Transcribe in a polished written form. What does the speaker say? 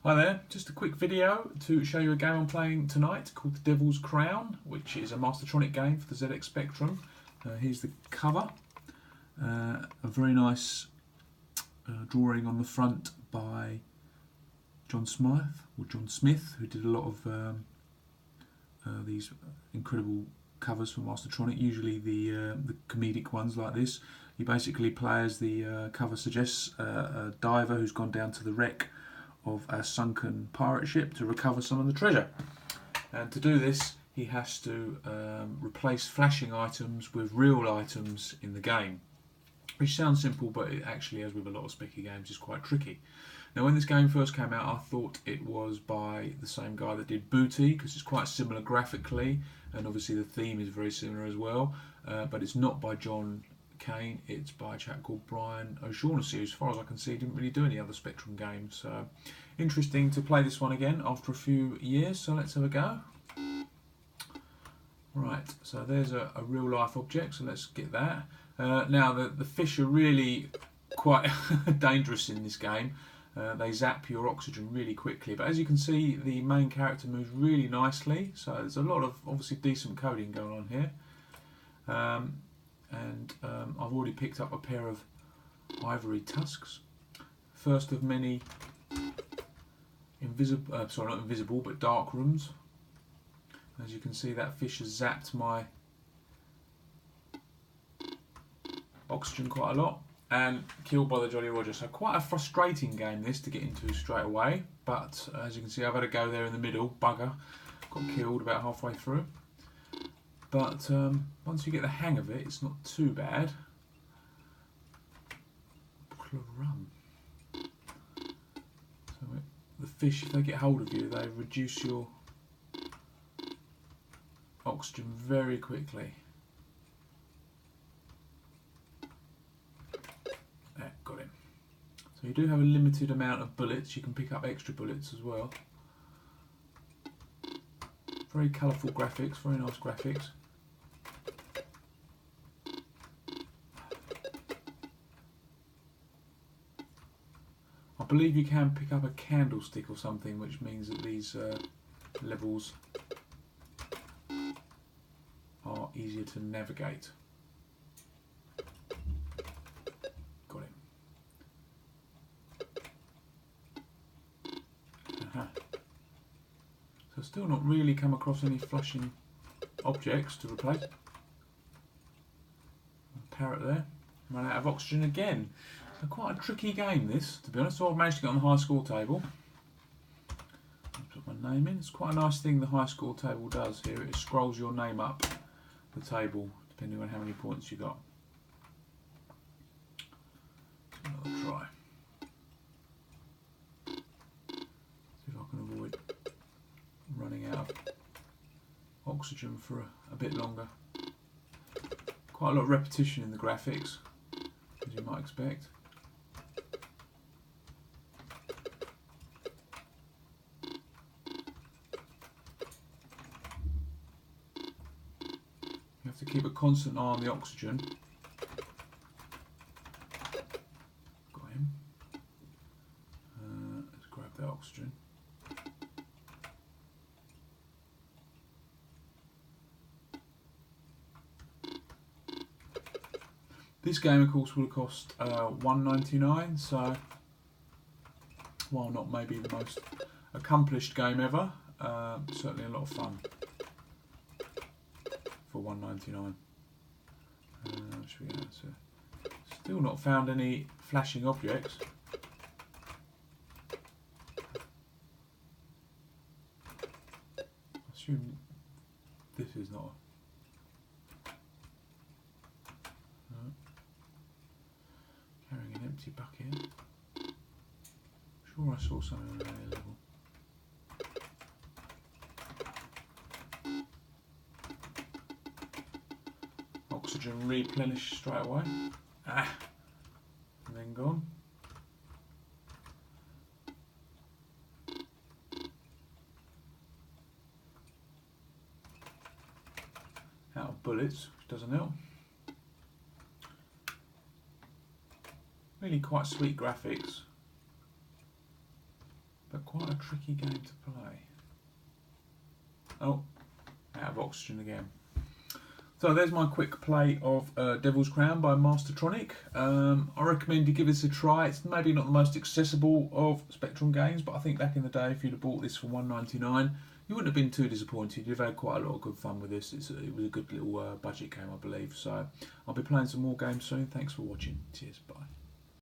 Hi there, just a quick video to show you a game I'm playing tonight called The Devil's Crown, which is a Mastertronic game for the ZX Spectrum. Here's the cover, a very nice drawing on the front by John Smith, who did a lot of these incredible covers for Mastertronic, usually the comedic ones like this. You basically play, as the cover suggests, a diver who's gone down to the wreck of a sunken pirate ship to recover some of the treasure. And to do this, he has to replace flashing items with real items in the game, which sounds simple, but it actually, as with a lot of specky games, is quite tricky. Now, when this game first came out, I thought it was by the same guy that did Booty, because it's quite similar graphically, and obviously the theme is very similar as well, but it's not by John Kane, it's by a chap called Brian O'Shaughnessy, who, as far as I can see, didn't really do any other Spectrum games. So interesting to play this one again after a few years, so let's have a go. Right, so there's a real life object, so let's get that. Now the fish are really quite dangerous in this game. They zap your oxygen really quickly, but as you can see, the main character moves really nicely, so there's a lot of obviously decent coding going on here. I've already picked up a pair of ivory tusks. First of many not invisible, but dark rooms. As you can see, that fish has zapped my oxygen quite a lot and killed by the Jolly Roger. So quite a frustrating game this to get into straight away, but as you can see, I've had to go there in the middle, bugger. Got killed about halfway through. But once you get the hang of it, it's not too bad. Bottle of rum. So the fish, if they get hold of you, they reduce your oxygen very quickly. There, got him. So you do have a limited amount of bullets. You can pick up extra bullets as well. Very colourful graphics, very nice graphics. I believe you can pick up a candlestick or something, which means that these levels are easier to navigate. Got him. So still not really come across any flashing objects to replace. A parrot there. Run out of oxygen again. So quite a tricky game this, to be honest. So I've managed to get on the high score table. I'll put my name in. It's quite a nice thing the high score table does here. It scrolls your name up the table depending on how many points you got. Another try. See if I can avoid running out of oxygen for a bit longer. Quite a lot of repetition in the graphics, as you might expect. You have to keep a constant eye on the oxygen. Got him. Let's grab that oxygen. This game, of course, will cost $1.99, so while not maybe the most accomplished game ever, certainly a lot of fun for $1.99. Still not found any flashing objects. I assume this is not. No. Carrying an empty bucket. Sure, I saw something on the level. Oxygen replenished straight away. And then gone. Out of bullets, which doesn't help. Really quite sweet graphics, but but quite a tricky game to play. Oh, out of oxygen again. So there's my quick play of Devil's Crown by Mastertronic. I recommend you give this a try. It's maybe not the most accessible of Spectrum games, but I think back in the day, if you'd have bought this for $1.99, you wouldn't have been too disappointed. You've had quite a lot of good fun with this. It was a good little budget game, I believe. So I'll be playing some more games soon. Thanks for watching. Cheers. Bye.